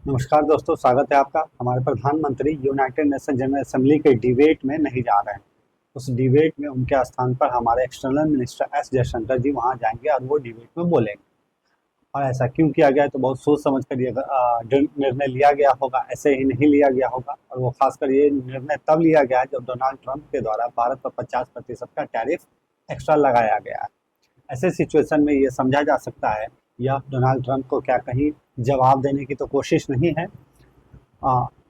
नमस्कार दोस्तों, स्वागत है आपका। हमारे प्रधानमंत्री यूनाइटेड नेशन जनरल असेंबली के डिबेट में नहीं जा रहे हैं। उस डिबेट में उनके स्थान पर हमारे एक्सटर्नल मिनिस्टर एस जयशंकर जी वहां जाएंगे और वो डिबेट में बोलेंगे। और ऐसा क्यों किया गया है, तो बहुत सोच समझ कर ये निर्णय लिया गया होगा, ऐसे ही नहीं लिया गया होगा। और वो खासकर ये निर्णय तब लिया गया है जब डोनाल्ड ट्रंप के द्वारा भारत पर 50% का टैरिफ एक्स्ट्रा लगाया गया है। ऐसे सिचुएशन में ये समझा जा सकता है या डोनाल्ड ट्रंप को क्या कहीं जवाब देने की तो कोशिश नहीं है।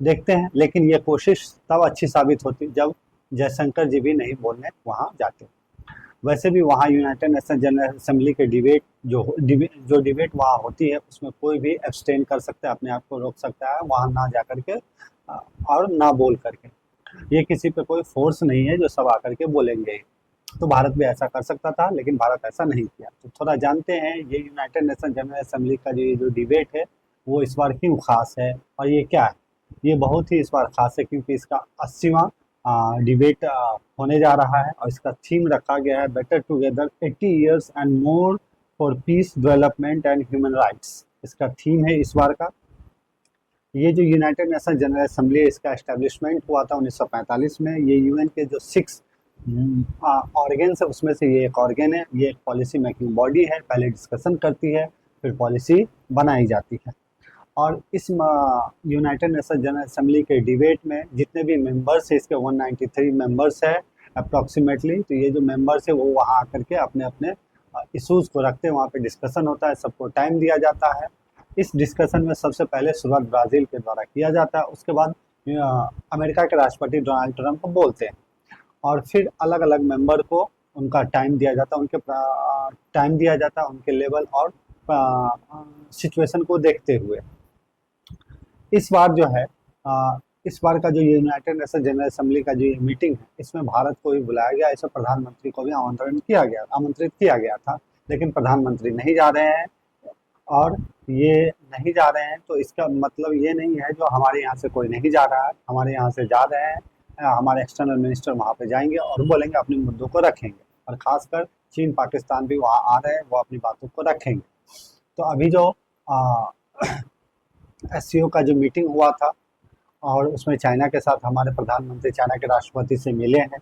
देखते हैं, लेकिन ये कोशिश तब अच्छी साबित होती जब जयशंकर जी भी नहीं बोलने वहाँ जाते। वैसे भी वहाँ यूनाइटेड नेशन जनरल असेंबली के डिबेट जो डिबेट वहाँ होती है उसमें कोई भी एब्सटेन कर सकता है, अपने आप को रोक सकता है वहाँ ना जा करके और ना बोल करके। ये किसी पे कोई फोर्स नहीं है जो सब आकर के बोलेंगे। तो भारत भी ऐसा कर सकता था, लेकिन भारत ऐसा नहीं किया। तो थोड़ा जानते हैं ये यूनाइटेड नेशन जनरल असेंबली का जो डिबेट है वो इस बार क्यों खास है और ये क्या है। ये बहुत ही इस बार खास है क्योंकि इसका 80वां डिबेट होने जा रहा है और इसका थीम रखा गया है better together 80 years and more for piece development and human rights. इसका थीम है इस बार का। ये जो यूनाइटेड नेशन जनरल असेंबली है इसका एस्टेब्लिशमेंट हुआ था 1945 में। ये यूएन के जो 6 ऑर्गेन्स है उसमें से ये एक ऑर्गेन है। ये एक पॉलिसी मेकिंग बॉडी है, पहले डिस्कशन करती है फिर पॉलिसी बनाई जाती है। और इस यूनाइटेड नेशन जनरल असेंबली के डिबेट में जितने भी मेंबर्स है, इसके 193 मेंबर्स है अप्रॉक्सीमेटली। तो ये जो मेंबर्स है वो वहाँ आकर के अपने अपने इश्यूज को रखते हैं, वहाँ पे डिस्कशन होता है, सबको टाइम दिया जाता है। इस डिस्कशन में सबसे पहले शुरुआत ब्राज़ील के द्वारा किया जाता है, उसके बाद अमेरिका के राष्ट्रपति डोनाल्ड ट्रंप बोलते हैं और फिर अलग अलग मेंबर को उनका टाइम दिया जाता है, उनके टाइम दिया जाता है उनके लेवल और सिचुएशन को देखते हुए। इस बार जो है इस बार का जो यूनाइटेड नेशन जनरल असेंबली का जो मीटिंग है इसमें भारत को भी बुलाया गया। इसे प्रधानमंत्री को भी आमंत्रित किया गया था, लेकिन प्रधानमंत्री नहीं जा रहे हैं। और ये नहीं जा रहे हैं तो इसका मतलब ये नहीं है जो हमारे यहाँ से कोई नहीं जा रहा है, हमारे यहाँ से जा रहे हैं। हमारे एक्सटर्नल मिनिस्टर वहाँ पे जाएंगे और बोलेंगे, अपने मुद्दों को रखेंगे। और खासकर चीन पाकिस्तान भी वहाँ आ रहे हैं, वो अपनी बातों को रखेंगे। तो अभी जो एससीओ का जो मीटिंग हुआ था और उसमें चाइना के साथ हमारे प्रधानमंत्री चाइना के राष्ट्रपति से मिले हैं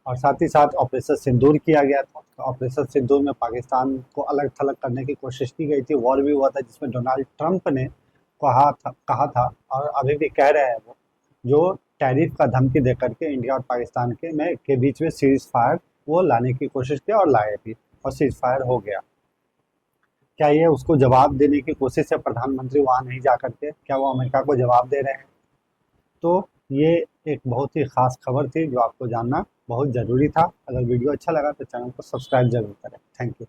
और साथ ही साथ ऑपरेशन सिंदूर किया गया था। तो ऑपरेशन सिंदूर में पाकिस्तान को अलग थलग करने की कोशिश की गई थी, वॉर भी हुआ था जिसमें डोनाल्ड ट्रंप ने कहा था और अभी भी कह रहे हैं वो, जो टैरिफ का धमकी दे करके इंडिया और पाकिस्तान के बीच में सीज फायर वो लाने की कोशिश की और लाए भी, और सीज फायर हो गया। क्या ये उसको जवाब देने की कोशिश है प्रधानमंत्री वहाँ नहीं जा करके? क्या वो अमेरिका को जवाब दे रहे हैं? तो ये एक बहुत ही खास खबर थी जो आपको जानना बहुत ज़रूरी था। अगर वीडियो अच्छा लगा तो चैनल को सब्सक्राइब जरूर करें। Thank you.